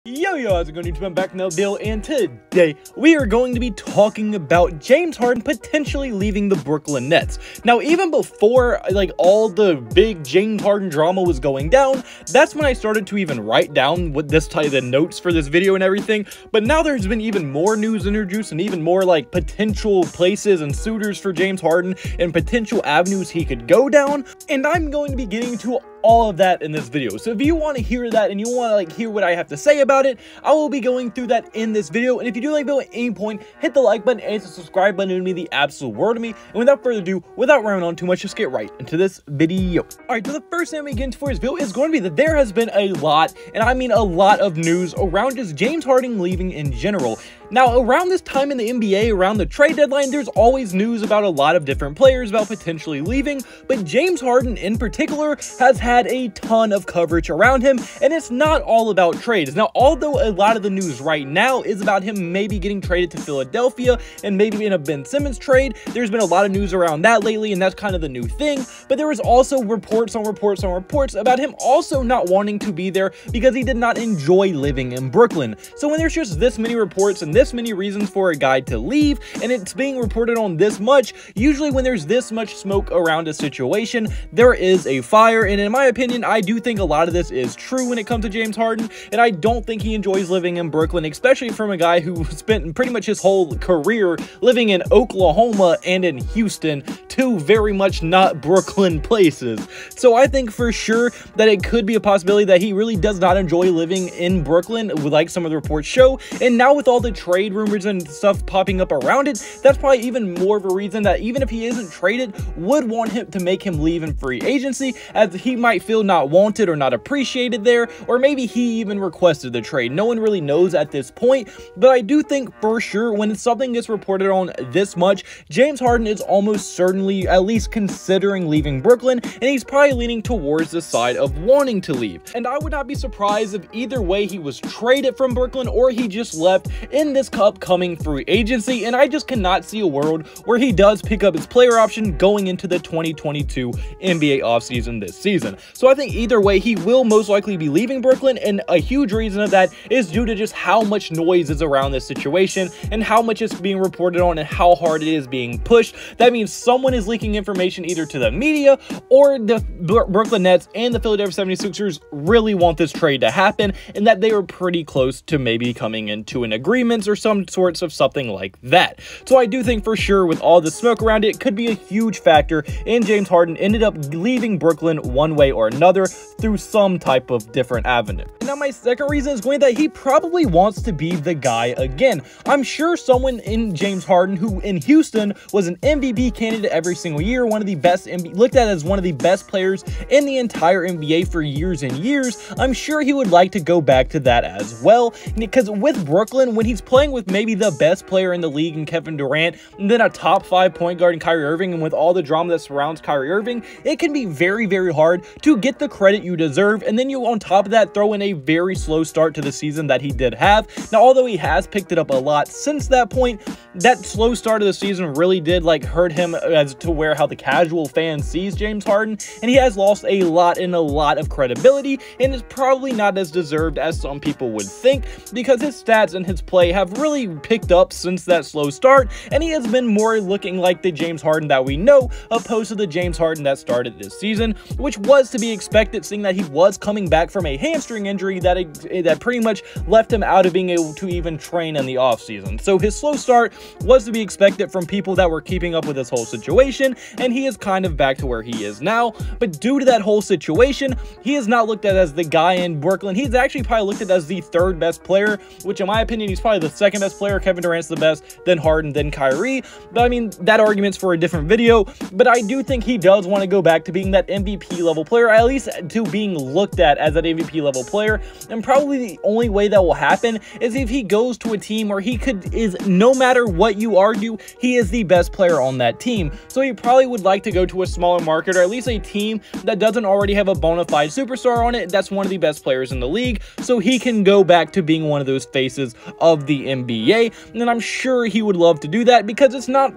Yo, how's it going, YouTube? I'm back in the video, and today we are going to be talking about James Harden potentially leaving the Brooklyn Nets. Now, even before, all the big James Harden drama was going down, that's when I started to even write down what the notes for this video and everything. But now there's been even more news introduced and even more, potential places and suitors for James Harden and potential avenues he could go down. And I'm going to be getting to all of that in this video. So if you want to hear that and you want to hear what I have to say about it, I will be going through that in this video. And if you do like the video at any point, hit the like button and the subscribe button. It would mean the absolute world to me. And without further ado, without rambling on too much, just get right into this video. Alright, so the first thing we get into for this video is going to be that there has been a lot, and I mean a lot of news around just James Harden leaving in general. Now, around this time in the NBA, around the trade deadline, there's always news about a lot of different players about potentially leaving, but James Harden in particular has had a ton of coverage around him, and it's not all about trades. Now, although a lot of the news right now is about him maybe getting traded to Philadelphia and maybe in a Ben Simmons trade, there's been a lot of news around that lately, and that's kind of the new thing, but there was also reports on reports on reports about him also not wanting to be there because he did not enjoy living in Brooklyn. So when there's just this many reports and this many reasons for a guy to leave, and it's being reported on this much, usually when there's this much smoke around a situation, there is a fire. And in my opinion, I do think a lot of this is true when it comes to James Harden, and I don't think he enjoys living in Brooklyn, especially from a guy who spent pretty much his whole career living in Oklahoma and in Houston, two very much not Brooklyn places. So I think for sure that it could be a possibility that he really does not enjoy living in Brooklyn, like some of the reports show. And now with all the trade rumors and stuff popping up around it, that's probably even more of a reason that even if he isn't traded, would want him to make him leave in free agency, as he might feel not wanted or not appreciated there, or maybe he even requested the trade. No one really knows at this point, but I do think for sure when something gets reported on this much, James Harden is almost certainly at least considering leaving Brooklyn, and he's probably leaning towards the side of wanting to leave. And I would not be surprised if either way he was traded from Brooklyn or he just left in this upcoming free agency, and I just cannot see a world where he does pick up his player option going into the 2022 NBA offseason this season. So I think either way he will most likely be leaving Brooklyn, and a huge reason of that is due to just how much noise is around this situation and how much is being reported on and how hard it is being pushed. That means someone is leaking information either to the media or the Brooklyn Nets and the Philadelphia 76ers really want this trade to happen, and that they were pretty close to maybe coming into an agreement or some sorts of something like that. So I do think for sure with all the smoke around it, could be a huge factor in James Harden ended up leaving Brooklyn one way or another through some type of different avenue. And now my second reason is going that he probably wants to be the guy again. I'm sure someone in James Harden, who in Houston was an MVP candidate every single year, one of the best, looked at as one of the best players in the entire NBA for years and years, I'm sure he would like to go back to that as well. Because with Brooklyn, when he's playing with maybe the best player in the league in Kevin Durant, and then a top 5 point guard in Kyrie Irving, and with all the drama that surrounds Kyrie Irving, it can be very, very hard to get the credit you deserve. And then you on top of that throw in a very slow start to the season that he did have. Now, although he has picked it up a lot since that point, that slow start of the season really did hurt him as to where how the casual fan sees James Harden, and he has lost a lot of credibility, and is probably not as deserved as some people would think, because his stats and his play have really picked up since that slow start, and he has been more looking like the James Harden that we know, opposed to the James Harden that started this season, which was to be expected, seeing that he was coming back from a hamstring injury that pretty much left him out of being able to even train in the offseason. So his slow start was to be expected from people that were keeping up with this whole situation, and he is kind of back to where he is now. But due to that whole situation, he is not looked at as the guy in Brooklyn. He's actually probably looked at as the third best player, which in my opinion, he's probably the second best player. Kevin Durant's the best, then Harden, then Kyrie. But I mean, that argument's for a different video. But I do think he does want to go back to being that MVP level player, at least to being looked at as that MVP level player. And probably the only way that will happen is if he goes to a team where he is no matter what you argue, he is the best player on that team. So he probably would like to go to a smaller market, or at least a team that doesn't already have a bona fide superstar on it that's one of the best players in the league, so he can go back to being one of those faces of the NBA. And I'm sure he would love to do that, because it's not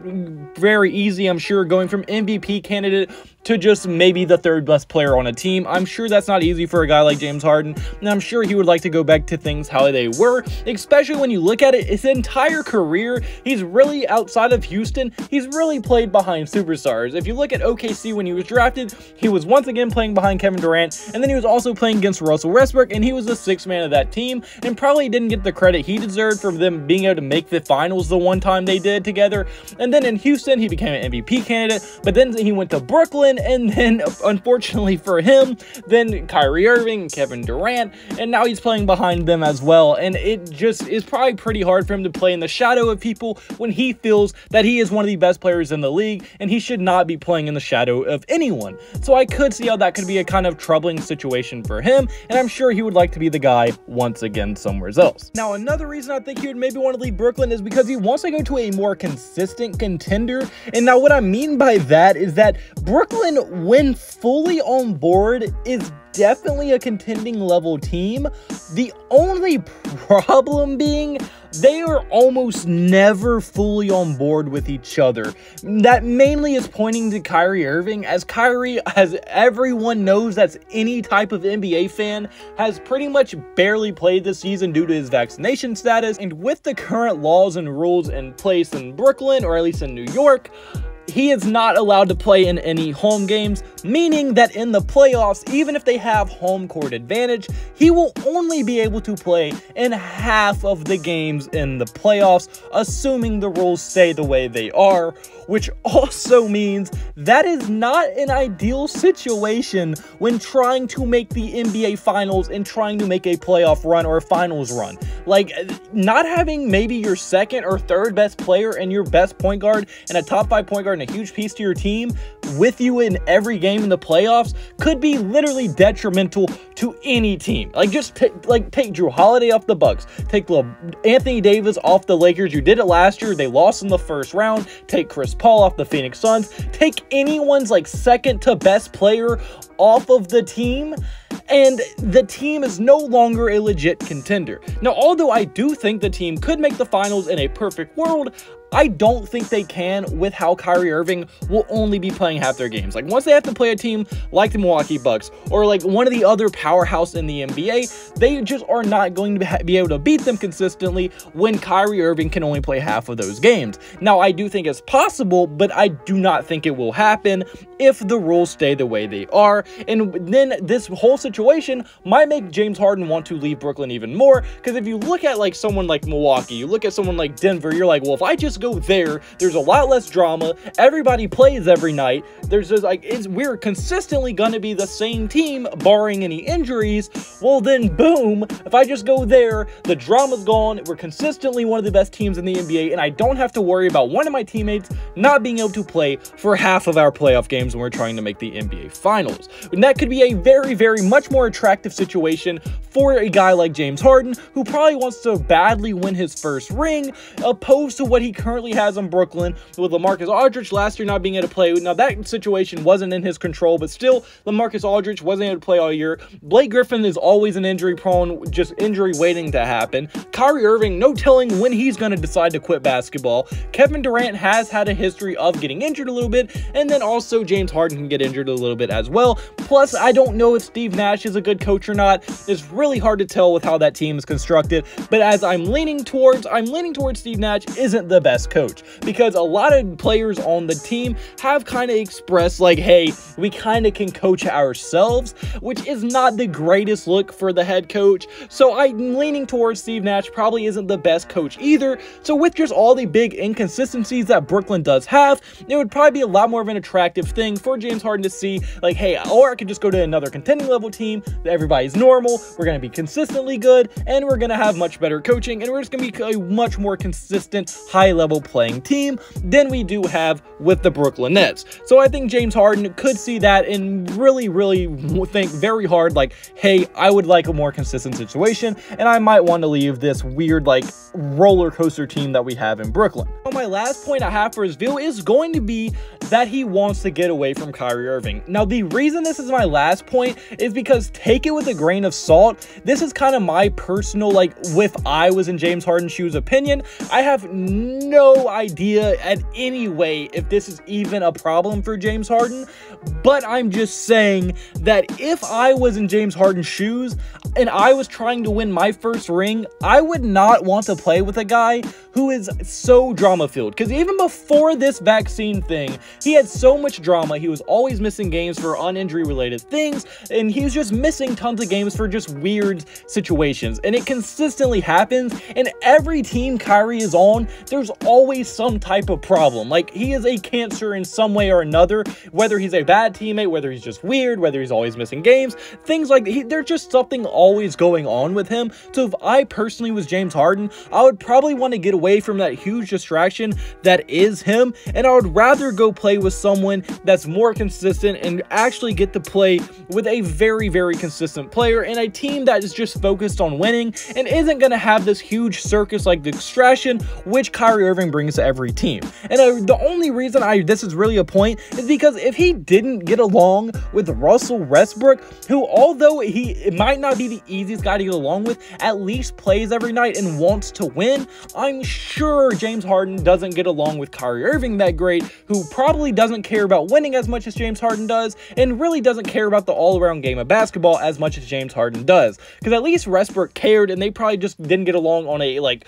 very easy, I'm sure, going from MVP candidate to just maybe the third best player on a team. I'm sure that's not easy for a guy like James Harden, and I'm sure he would like to go back to things how they were, especially when you look at it, his entire career, he's really, outside of Houston, he's really played behind superstars. If you look at OKC when he was drafted, he was once again playing behind Kevin Durant, and then he was also playing against Russell Westbrook, and he was the sixth man of that team, and probably didn't get the credit he deserved for them being able to make the finals the one time they did together. And then in Houston, he became an MVP candidate, but then he went to Brooklyn, and then unfortunately for him, then Kyrie Irving, Kevin Durant, and now he's playing behind them as well. And it just is probably pretty hard for him to play in the shadow of people when he feels that he is one of the best players in the league, and he should not be playing in the shadow of anyone. So I could see how that could be a kind of troubling situation for him, and I'm sure he would like to be the guy once again somewhere else. Now, another reason I think he would maybe want to leave Brooklyn is because he wants to go to a more consistent contender. And now what I mean by that is that Brooklyn, when fully on board, is definitely a contending level team. The only problem being they are almost never fully on board with each other. That mainly is pointing to Kyrie Irving, as Kyrie, as everyone knows that's any type of NBA fan, has pretty much barely played this season due to his vaccination status. And with the current laws and rules in place in Brooklyn, or at least in New York, he is not allowed to play in any home games, meaning that in the playoffs, even if they have home court advantage, he will only be able to play in half of the games in the playoffs, assuming the rules stay the way they are, which also means that is not an ideal situation when trying to make the NBA Finals and trying to make a playoff run or a finals run. Like, not having maybe your second or third best player and your best point guard and a top 5 point guard and a huge piece to your team with you in every game in the playoffs could be literally detrimental to any team. Like, just take Drew Holiday off the Bucks, take Anthony Davis off the Lakers. You did it last year, they lost in the first round. Take Chris Paul off the Phoenix Suns, take anyone's like second to best player off of the team, and the team is no longer a legit contender. Now, although I do think the team could make the finals in a perfect world, I don't think they can with how Kyrie Irving will only be playing half their games. Like, once they have to play a team like the Milwaukee Bucks or like one of the other powerhouse in the NBA, they just are not going to be able to beat them consistently when Kyrie Irving can only play half of those games. Now, I do think it's possible, but I do not think it will happen if the rules stay the way they are. And then this whole situation might make James Harden want to leave Brooklyn even more, because if you look at like someone like Milwaukee, you look at someone like Denver, you're like, well, if I just go there, there's a lot less drama, everybody plays every night, there's just like, we're consistently going to be the same team barring any injuries. Well, then boom, if I just go there, the drama's gone, we're consistently one of the best teams in the NBA, and I don't have to worry about one of my teammates not being able to play for half of our playoff games when we're trying to make the NBA Finals. And that could be a very, very much more attractive situation for a guy like James Harden, who probably wants to badly win his first ring, opposed to what he currently has in Brooklyn with LaMarcus Aldridge last year not being able to play. Now, that situation wasn't in his control, but still, LaMarcus Aldridge wasn't able to play all year. Blake Griffin is always an injury prone, just injury waiting to happen. Kyrie Irving, no telling when he's going to decide to quit basketball. Kevin Durant has had a history of getting injured a little bit, and then also James Harden can get injured a little bit as well. Plus, I don't know if Steve Nash is a good coach or not. It's really hard to tell with how that team is constructed, but as I'm leaning towards Steve Nash isn't the best coach, because a lot of players on the team have kind of expressed like, hey, we kind of can coach ourselves, which is not the greatest look for the head coach. So I'm leaning towards Steve Nash probably isn't the best coach either. So with just all the big inconsistencies that Brooklyn does have, it would probably be a lot more of an attractive thing for James Harden to see, like, hey, or I could just go to another contending level team, everybody's normal, we're going to be consistently good, and we're going to have much better coaching, and we're just going to be a much more consistent high-level playing team than we do have with the Brooklyn Nets. So I think James Harden could see that and really, really think very hard, like, hey, I would like a more consistent situation, and I might want to leave this weird, like, roller coaster team that we have in Brooklyn. So my last point I have for his video is going to be that he wants to get away from Kyrie Irving. Now, the reason this is my last point is because, take it with a grain of salt, this is kind of my personal, like, if I was in James Harden's shoes opinion. I have no no idea at any way if this is even a problem for James Harden, but I'm just saying that if I was in James Harden's shoes and I was trying to win my first ring, I would not want to play with a guy who is so drama-filled. Because even before this vaccine thing, he had so much drama. He was always missing games for uninjury-related things, and he was just missing tons of games for just weird situations. And it consistently happens, and every team Kyrie is on, there's always some type of problem. Like, he is a cancer in some way or another, whether he's a bad teammate, whether he's just weird, whether he's always missing games, things like that. There's just something always going on with him. So if I personally was James Harden, I would probably want to get away from that huge distraction that is him, and I would rather go play with someone that's more consistent and actually get to play with a very, very consistent player and a team that is just focused on winning and isn't going to have this huge circus like the distraction which Kyrie Irving brings to every team. And the only reason this is really a point is because if he didn't get along with Russell Westbrook, who although it might not be the easiest guy to get along with, at least plays every night and wants to win, I'm sure James Harden doesn't get along with Kyrie Irving that great, who probably doesn't care about winning as much as James Harden does, and really doesn't care about the all-around game of basketball as much as James Harden does. Because at least Westbrook cared, and they probably just didn't get along on a,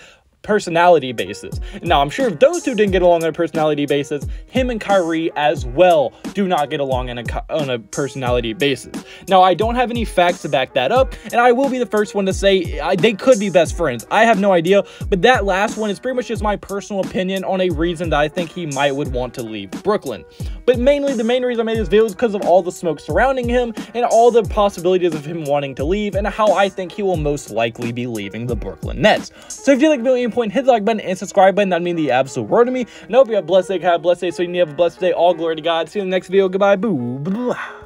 personality basis. Now, I'm sure if those two didn't get along on a personality basis, him and Kyrie as well do not get along on a personality basis. Now, I don't have any facts to back that up, and I will be the first one to say they could be best friends. I have no idea, but that last one is pretty much just my personal opinion on a reason that I think he would want to leave Brooklyn. But mainly, the main reason I made this video is because of all the smoke surrounding him and all the possibilities of him wanting to leave and how I think he will most likely be leaving the Brooklyn Nets. So if you like the video, hit the like button and subscribe button. That'd mean the absolute world to me. And I hope you have a blessed day, have a blessed day. So you need to have a blessed day. All glory to God. See you in the next video. Goodbye. Boo. Blah.